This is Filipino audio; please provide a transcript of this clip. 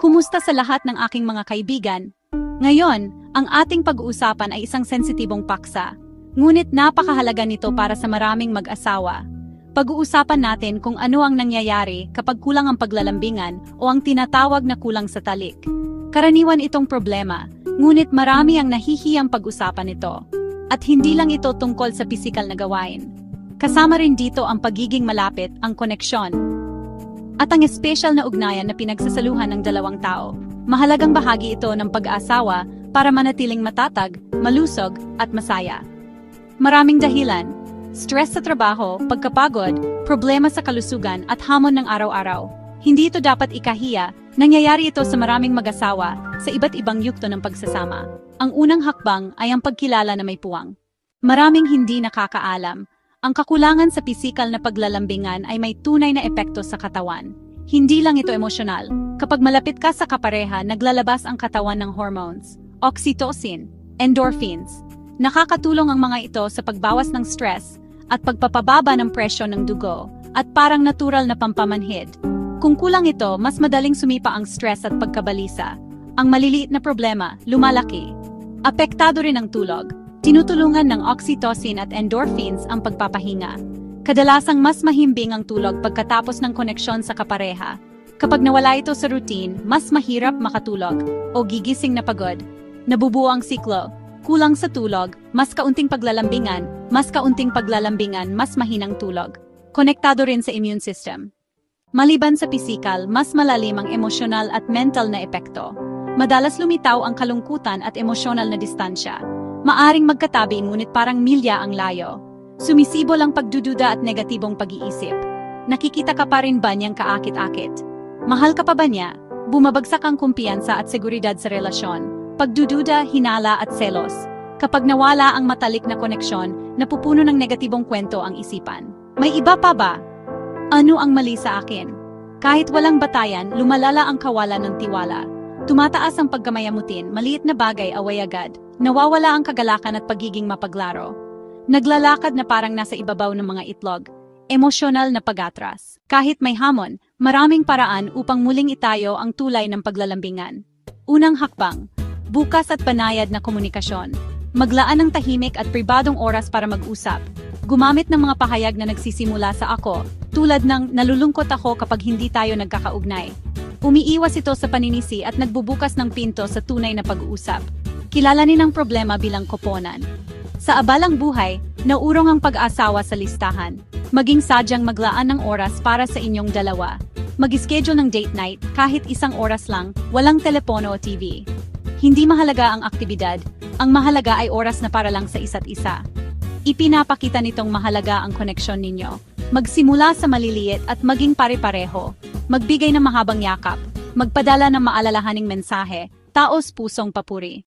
Kumusta sa lahat ng aking mga kaibigan? Ngayon, ang ating pag-uusapan ay isang sensitibong paksa. Ngunit napakahalaga nito para sa maraming mag-asawa. Pag-uusapan natin kung ano ang nangyayari kapag kulang ang paglalambingan o ang tinatawag na kulang sa talik. Karaniwan itong problema, ngunit marami ang nahihiyang pag-usapan ito. At hindi lang ito tungkol sa pisikal na gawain. Kasama rin dito ang pagiging malapit, ang koneksyon. At ang espesyal na ugnayan na pinagsasaluhan ng dalawang tao. Mahalagang bahagi ito ng pag-aasawa para manatiling matatag, malusog, at masaya. Maraming dahilan: stress sa trabaho, pagkapagod, problema sa kalusugan at hamon ng araw-araw. Hindi ito dapat ikahiya, nangyayari ito sa maraming mag-asawa sa iba't ibang yugto ng pagsasama. Ang unang hakbang ay ang pagkilala na may puwang. Maraming hindi nakakaalam. Ang kakulangan sa pisikal na paglalambingan ay may tunay na epekto sa katawan. Hindi lang ito emosyonal. Kapag malapit ka sa kapareha, naglalabas ang katawan ng hormones, oxytocin, endorphins. Nakakatulong ang mga ito sa pagbawas ng stress at pagpapababa ng presyon ng dugo at parang natural na pampamanhid. Kung kulang ito, mas madaling sumipa ang stress at pagkabalisa. Ang maliliit na problema, lumalaki. Apektado rin ang tulog. Tinutulungan ng oxytocin at endorphins ang pagpapahinga. Kadalasang mas mahimbing ang tulog pagkatapos ng koneksyon sa kapareha. Kapag nawala ito sa routine, mas mahirap makatulog o gigising na pagod. Nabubuo ang siklo. Kulang sa tulog, mas kaunting paglalambingan, mas mahinang tulog. Konektado rin sa immune system. Maliban sa pisikal, mas malalim ang emosyonal at mental na epekto. Madalas lumitaw ang kalungkutan at emosyonal na distansya. Maaring magkatabi ngunit parang milya ang layo. Sumisibol ang pagdududa at negatibong pag-iisip. Nakikita ka pa rin ba niyang kaakit-akit? Mahal ka pa ba niya? Bumabagsak ang kumpiyansa at seguridad sa relasyon. Pagdududa, hinala at selos. Kapag nawala ang matalik na koneksyon, napupuno ng negatibong kwento ang isipan. May iba pa ba? Ano ang mali sa akin? Kahit walang batayan, lumalala ang kawalan ng tiwala. Tumataas ang pagkamayamutin, maliit na bagay away agad. Nawawala ang kagalakan at pagiging mapaglaro. Naglalakad na parang nasa ibabaw ng mga itlog. Emosyonal na pag-atras. Kahit may hamon, maraming paraan upang muling itayo ang tulay ng paglalambingan. Unang hakbang, bukas at banayad na komunikasyon. Maglaan ng tahimik at pribadong oras para mag-usap. Gumamit ng mga pahayag na nagsisimula sa ako, tulad ng nalulungkot ako kapag hindi tayo nagkakaugnay. Umiiwas ito sa paninisi at nagbubukas ng pinto sa tunay na pag-uusap. Kilalanin ang problema bilang koponan. Sa abalang buhay, naurong ang pag-asawa sa listahan. Maging sadyang maglaan ng oras para sa inyong dalawa. Mag-schedule ng date night kahit isang oras lang, walang telepono o TV. Hindi mahalaga ang aktibidad, ang mahalaga ay oras na para lang sa isa't isa. Ipinapakita nitong mahalaga ang koneksyon ninyo. Magsimula sa maliliit at maging pare-pareho. Magbigay ng mahabang yakap. Magpadala ng maalalahaning mensahe, taos pusong papuri.